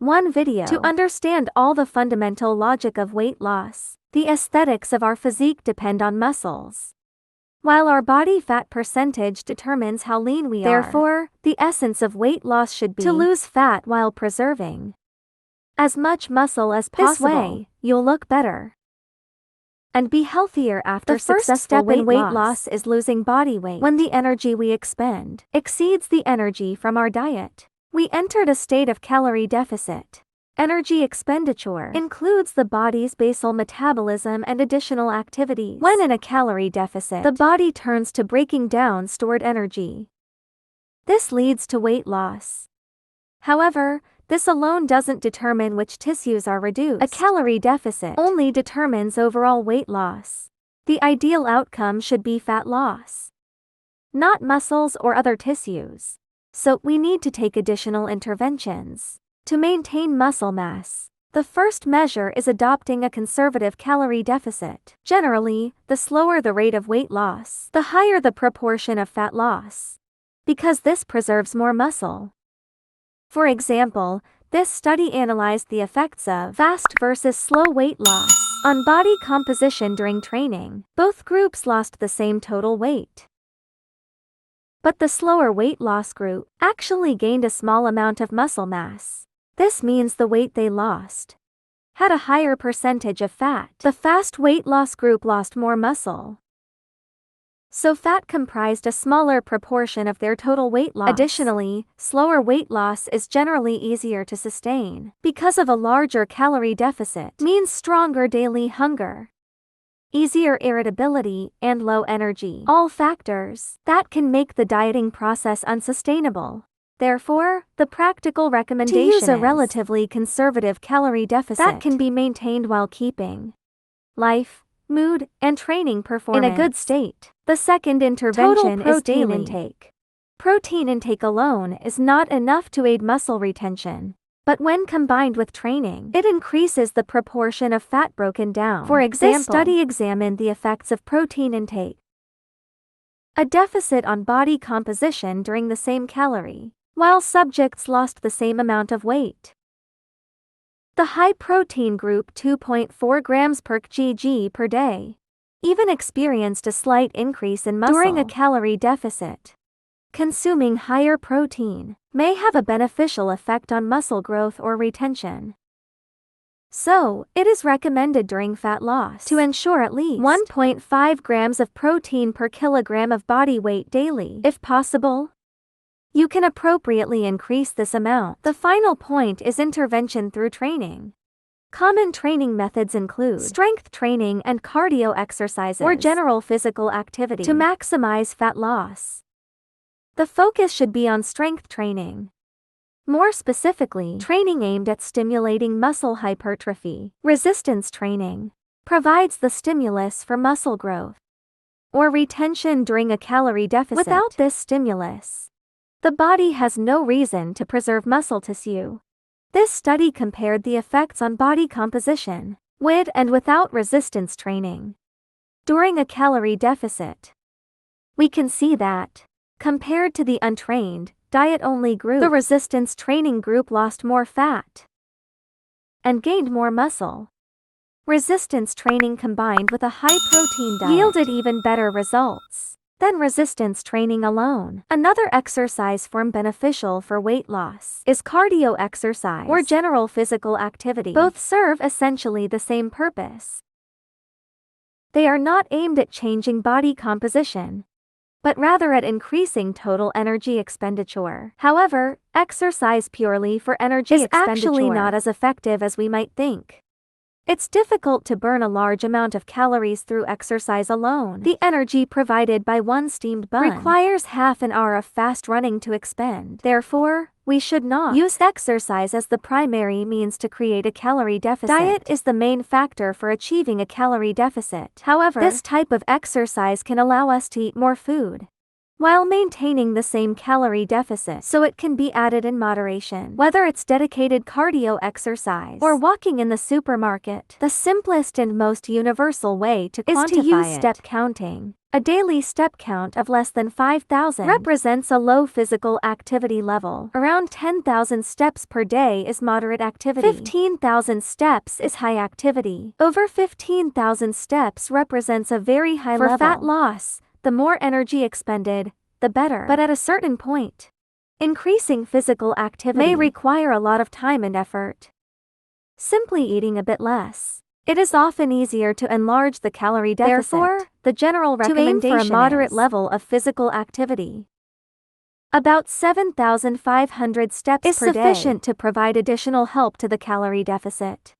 one video to understand all the fundamental logic of weight loss. The aesthetics of our physique depend on muscles, while our body fat percentage determines how lean we are. Therefore, the essence of weight loss should be to lose fat while preserving as much muscle as possible. This way, you'll look better and be healthier after successful weight loss. The first step in weight loss is losing body weight. When the energy we expend exceeds the energy from our diet, we entered a state of calorie deficit. Energy expenditure includes the body's basal metabolism and additional activities. When in a calorie deficit, the body turns to breaking down stored energy. This leads to weight loss. However, this alone doesn't determine which tissues are reduced. A calorie deficit only determines overall weight loss. The ideal outcome should be fat loss, not muscles or other tissues. So, we need to take additional interventions to maintain muscle mass. The first measure is adopting a conservative calorie deficit. Generally, the slower the rate of weight loss, the higher the proportion of fat loss, because this preserves more muscle. For example, this study analyzed the effects of fast versus slow weight loss on body composition during training. Both groups lost the same total weight, but the slower weight loss group actually gained a small amount of muscle mass. This means the weight they lost had a higher percentage of fat. The fast weight loss group lost more muscle, so fat comprised a smaller proportion of their total weight loss. Additionally, slower weight loss is generally easier to sustain because of a larger calorie deficit, means stronger daily hunger, easier irritability, and low energy. All factors that can make the dieting process unsustainable. Therefore, the practical recommendation is to use a relatively conservative calorie deficit that can be maintained while keeping life, mood, and training performance in a good state. The second intervention is daily intake. Protein intake alone is not enough to aid muscle retention, but when combined with training, it increases the proportion of fat broken down. For example, this study examined the effects of protein intake, a deficit on body composition during the same calorie, while subjects lost the same amount of weight. The high-protein group 2.4 grams per kg per day even experienced a slight increase in muscle during a calorie deficit. Consuming higher protein may have a beneficial effect on muscle growth or retention. So, it is recommended during fat loss to ensure at least 1.5 grams of protein per kilogram of body weight daily. If possible, you can appropriately increase this amount. The final point is intervention through training. Common training methods include strength training and cardio exercises or general physical activity to maximize fat loss. The focus should be on strength training. More specifically, training aimed at stimulating muscle hypertrophy. Resistance training provides the stimulus for muscle growth or retention during a calorie deficit. Without this stimulus, the body has no reason to preserve muscle tissue. This study compared the effects on body composition with and without resistance training during a calorie deficit. We can see that, compared to the untrained, diet-only group, the resistance training group lost more fat and gained more muscle. Resistance training combined with a high-protein diet yielded even better results than resistance training alone. Another exercise form beneficial for weight loss is cardio exercise or general physical activity. Both serve essentially the same purpose. They are not aimed at changing body composition, but rather at increasing total energy expenditure. However, exercise purely for energy expenditure is actually not as effective as we might think. It's difficult to burn a large amount of calories through exercise alone. The energy provided by one steamed bun requires half an hour of fast running to expend. Therefore, we should not use exercise as the primary means to create a calorie deficit. Diet is the main factor for achieving a calorie deficit. However, this type of exercise can allow us to eat more food while maintaining the same calorie deficit, so it can be added in moderation. Whether it's dedicated cardio exercise or walking in the supermarket, the simplest and most universal way to quantify is to use step counting. A daily step count of less than 5,000 represents a low physical activity level. Around 10,000 steps per day is moderate activity. 15,000 steps is high activity. Over 15,000 steps represents a very high level. For fat loss, the more energy expended, the better. But at a certain point, increasing physical activity may require a lot of time and effort. Simply eating a bit less. It is often easier to enlarge the calorie deficit. Therefore, the general recommendation to aim for a moderate level of physical activity. About 7,500 steps per day is sufficient to provide additional help to the calorie deficit.